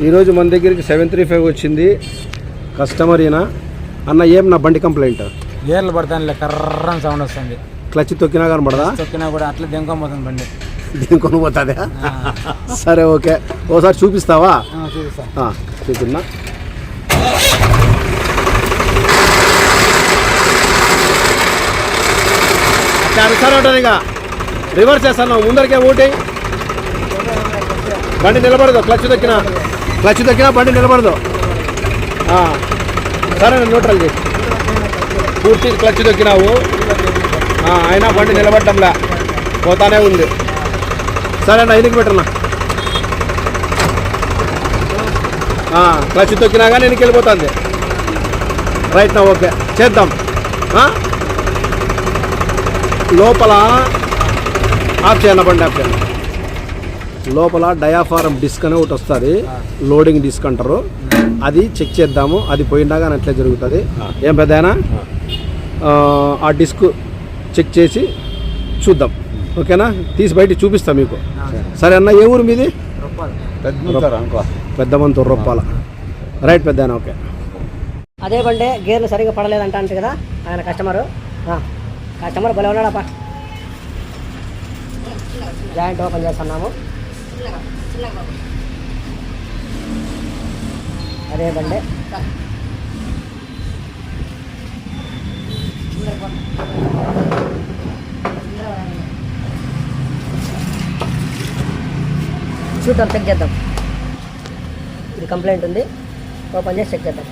ఈరోజు మన దగ్గరికి 735 వచ్చింది. కస్టమర్ ఈయన. అన్న ఏం నా బండి కంప్లైంట్? గేర్లు పడతాను కర్రని సౌండ్ వస్తుంది. క్లచ్ తొక్కినా కానీ పడదా? తొక్కినా కూడా అట్లా దెంకొనిపోతుంది బండి. దెంకొనిపోతుందా? సరే ఓకే, ఓసారి చూపిస్తావా? చూపిస్తా. చూపిన్నా. సరే ఉంటుంది. ఇక రివర్స్ చేస్తాను, ముందరికే ఊటి. బండి నిలబడదు. క్లచ్ తొక్కినా బండి నిలబడదు. సరే నేను న్యూట్రల్ చేసి పూర్తి క్లచ్ తొక్కినావు, అయినా బండి నిలబడ్డంలా పోతానే ఉంది. సరే అన్న ఎనికి పెట్టన్నా. క్లచ్ తొక్కినా కానీ ఎనికి వెళ్ళిపోతుంది. రైట్ నా ఓకే చేద్దాం. లోపల ఆఫ్ చేయాలి బండి, ఆఫ్ చేయాలి. లోపల డయాఫారం డిస్క్ అని ఒకటి వస్తుంది, లోడింగ్ డిస్క్ అంటారు. అది చెక్ చేద్దాము. అది పోయిందా కానీ అట్లే జరుగుతుంది. ఏం పెద్దనా ఆ డిస్క్ చెక్ చేసి చూద్దాం, ఓకేనా? తీసి బయట చూపిస్తాం మీకు. సరే అన్న, ఏ ఊరు మీది? పెద్దమంతూరు రొప్పాల. రైట్ పెద్దనా ఓకే. అదే బండే గేర్లు సరిగ్గా పడలేదంట అంటే కదా ఆయన కస్టమర్ భలే ఉన్నాడప్ప. జాయింట్ ఓపెన్ చేస్తున్నాము. అదే బండే చూద్దాం, చెక్ చేద్దాం. ఇది కంప్లైంట్ ఉంది, ఓపెన్ చేసి చెక్ చేద్దాం.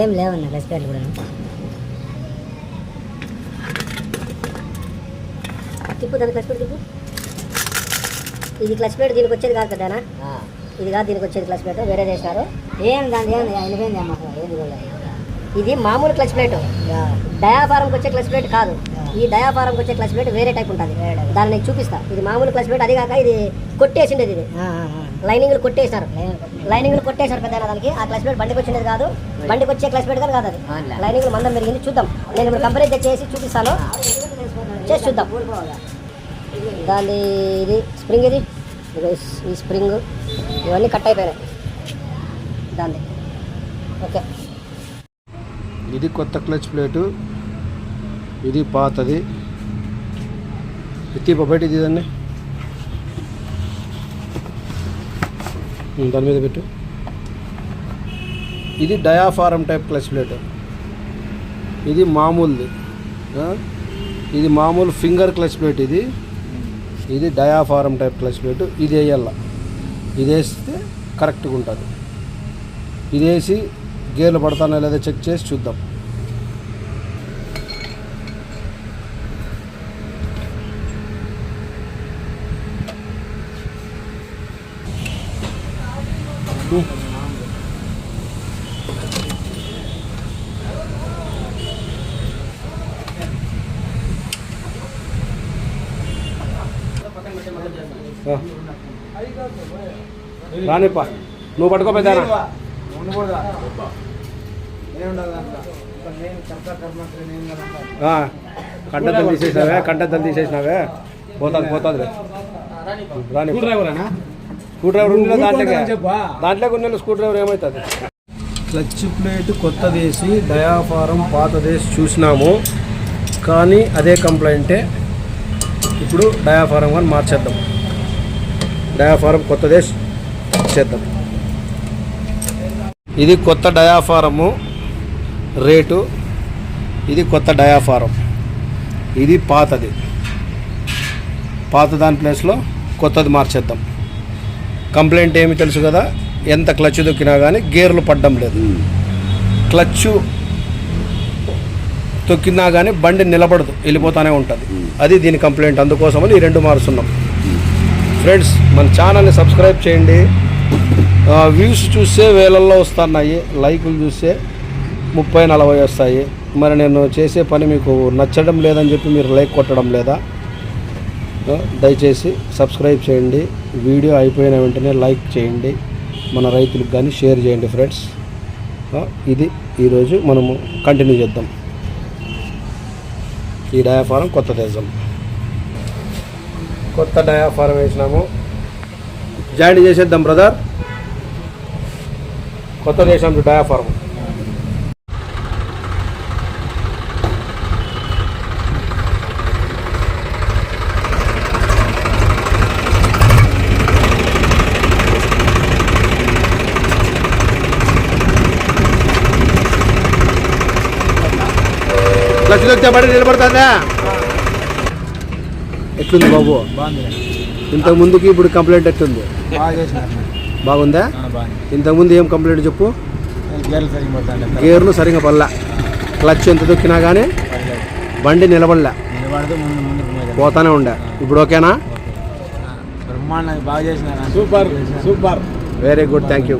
ఏం లేవన్నా క్లచ్ ప్లేట్లు కూడా. తిప్పు దాని క్లచ్ ప్లేట్ తిప్పు. ఇది క్లచ్ ప్లేట్ దీనికి వచ్చేది కాదు కదానా, ఇది కాదు దీనికి వచ్చేది క్లచ్ ప్లేట్, వేరే చేశారు. ఏం దాని వెళ్ళిపోయింది అమ్మ. ఇది మామూలు క్లచ్ ప్లేట్, డయాఫారంకి వచ్చే క్లచ్ ప్లేట్ కాదు. ఈ డయాఫారంకి వచ్చే క్లచ్ ప్లేట్ వేరే టైప్ ఉంటుంది, దాన్ని నేను చూపిస్తా. ఇది మామూలు క్లచ్ ప్లేట్, అది కాక ఇది కొట్టేసిండేది. ఇది లైనింగ్లు కొట్టేశారు పెద్ద దానికి. ఆ క్లచ్ ప్లేట్ బండికి వచ్చిండేది కాదు, బండికి వచ్చే క్లచ్ ప్లేట్ కానీ కాదు. అది లైనింగ్లు మందం పెరిగింది. చూద్దాం, నేను ఇప్పుడు కంపెనీ చేసి చూపిస్తాను, చేసి చూద్దాం. దాని ఇది స్ప్రింగ్, ఇది ఈ స్ప్రింగ్ ఇవన్నీ కట్ అయిపోయినాయి దాన్ని. ఓకే, ఇది కొత్త క్లచ్ ప్లేటు, ఇది పాతది. ఎత్తిపో బయట దాన్ని, దాని మీద పెట్టు. ఇది డయాఫారం టైప్ క్లచ్ ప్లేట్, ఇది మామూలుది. ఇది మామూలు ఫింగర్ క్లచ్ ప్లేట్. ఇది డయాఫారం టైప్ క్లచ్ ప్లేట్. ఇది వేయాల, ఇది వేస్తే కరెక్ట్గా ఉంటుంది. ఇది వేసి గేర్లు పడతానా లేదా చెక్ చేసి చూద్దాం. రానిప్ప, నువ్వు పట్టుకో పెద్దనా. కంటద్దలు తీసేసినావే పోతుంది. రాని స్క్రూ డ్రైవర్ ఉండే దాంట్లోకి ఉన్న స్క్రూ డ్రైవర్ ఏమవుతుంది. క్లచ్ ప్లేట్ కొత్తది వేసి డయాఫారం పాతదేసి చూసినాము, కానీ అదే కంప్లైంటే. ఇప్పుడు డయాఫారం కానీ మార్చేద్దాం, డయాఫారం కొత్తదేసి చేద్దాం. ఇది కొత్త డయాఫారము రేటు, ఇది కొత్త డయాఫారం, ఇది పాతది. పాత దాని ప్లేస్లో కొత్తది మార్చేద్దాం. కంప్లైంట్ ఏమి తెలుసు కదా, ఎంత క్లచ్ దొక్కినా కానీ గేర్లు పడ్డం లేదు. క్లచ్ తొక్కినా కానీ బండి నిలబడదు, వెళ్ళిపోతూనే ఉంటుంది. అది దీని కంప్లైంట్. అందుకోసమని ఈ రెండు మారుస్తున్నాం. ఫ్రెండ్స్, మన ఛానల్ని సబ్స్క్రైబ్ చేయండి. వ్యూస్ చూస్తే వేలల్లో వస్తున్నాయి, లైకులు చూస్తే 30-40 వస్తాయి. మరి నేను చేసే పని మీకు నచ్చడం లేదని చెప్పి మీరు లైక్ కొట్టడం లేదా? దయచేసి సబ్స్క్రైబ్ చేయండి. వీడియో అయిపోయిన వెంటనే లైక్ చేయండి. మన రైతులకు కానీ షేర్ చేయండి ఫ్రెండ్స్. ఇది ఈరోజు మనము కంటిన్యూ చేద్దాం. ఈ డయాఫారం కొత్త దేశం, కొత్త డయాఫారం వేసినాము. జాయింట్ చేసేద్దాం బ్రదర్. కొత్త దేశం డయాఫారం. లక్షలు వచ్చే పడి నిలబడుతుందా? ఎట్లుంది బాబు? బాగుంది. ఇంతకు ముందుకి ఇప్పుడు కంప్లైంట్ ఎట్లుంది? బాగా చేసినారు. బాగుందా? బాగుంది. ఇంతకుముందు ఏం కంప్లైంట్ చెప్పు? గేర్లు సరిగ్గా పడతాను. గేర్లు సరిగా పడలా, క్లచ్ ఎంత దొక్కినా కానీ బండి నిలబడలే, నిలబడితే ముందు పోతానే ఉండే. ఇప్పుడు ఓకేనా? బ్రహ్మాండంగా బాగా చేసినారు. Super super. Very good, thank you.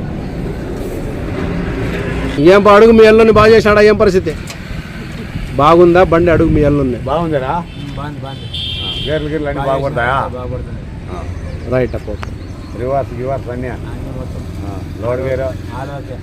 ఏం అడుగు మీ ఎల్లుని బాగా చేసినాడా? ఏం పరిస్థితి? బాగుందా బండి? అడుగు మీ ఎల్లుని. బాగుందిరా? బాగుంది బాగుంది. గేర్లు అన్నీ బాగుపడతాయా? బాగుపడుతుంది. రైట్ అప్పు. రివర్స్ గివర్స్ అన్నీ అన్నీ మొత్తం లోడ్ గేరు ఆల్ ఓకే.